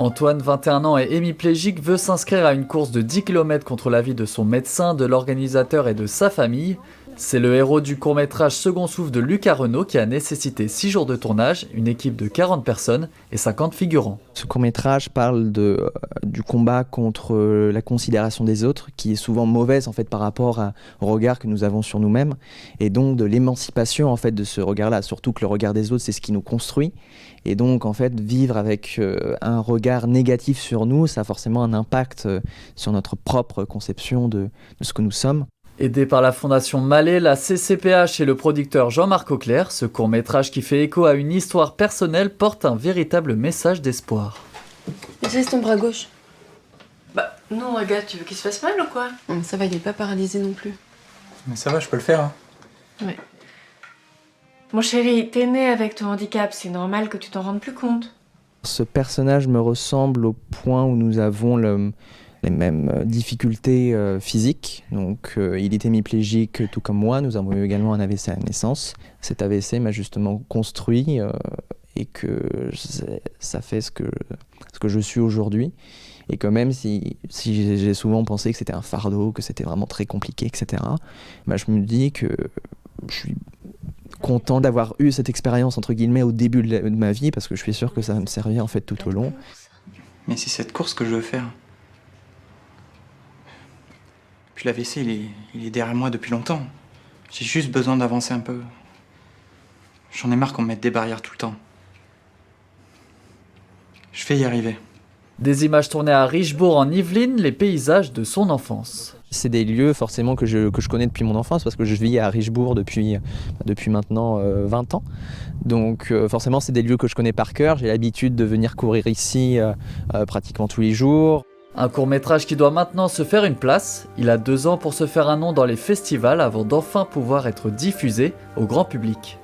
Antoine, 21 ans et hémiplégique, veut s'inscrire à une course de 10 km contre l'avis de son médecin, de l'organisateur et de sa famille. C'est le héros du court-métrage Second souffle de Lucas Renaud qui a nécessité 6 jours de tournage, une équipe de 40 personnes et 50 figurants. Ce court-métrage parle du combat contre la considération des autres, qui est souvent mauvaise en fait par rapport au regard que nous avons sur nous-mêmes, et donc de l'émancipation en fait de ce regard-là, surtout que le regard des autres c'est ce qui nous construit, et donc en fait vivre avec un regard négatif sur nous, ça a forcément un impact sur notre propre conception de ce que nous sommes. Aidé par la Fondation Mallet, la CCPH et le producteur Jean-Marc Auclair, ce court-métrage qui fait écho à une histoire personnelle porte un véritable message d'espoir. Utilise ton bras gauche. Bah non, regarde, tu veux qu'il se fasse mal ou quoi? Ça va, il est pas paralysé non plus. Mais ça va, je peux le faire. Hein. Ouais. Mon chéri, t'es né avec ton handicap, c'est normal que tu t'en rendes plus compte. Ce personnage me ressemble au point où nous avons les mêmes difficultés physiques. Donc il est hémiplégique tout comme moi, nous avons eu également un AVC à la naissance. Cet AVC m'a justement construit et que ça fait ce que je suis aujourd'hui. Et que même si j'ai souvent pensé que c'était un fardeau, que c'était vraiment très compliqué, etc., bah, je me dis que je suis content d'avoir eu cette expérience entre guillemets au début de ma vie, parce que je suis sûr que ça va me servir en fait tout au long. Mais c'est cette course que je veux faire. Puis l'AVC, il est derrière moi depuis longtemps. J'ai juste besoin d'avancer un peu. J'en ai marre qu'on me mette des barrières tout le temps. Je vais y arriver. Des images tournées à Richebourg en Yvelines, les paysages de son enfance. C'est des lieux forcément que je connais depuis mon enfance, parce que je vis à Richebourg depuis maintenant 20 ans. Donc forcément c'est des lieux que je connais par cœur. J'ai l'habitude de venir courir ici pratiquement tous les jours. Un court-métrage qui doit maintenant se faire une place. Il a 2 ans pour se faire un nom dans les festivals avant d'enfin pouvoir être diffusé au grand public.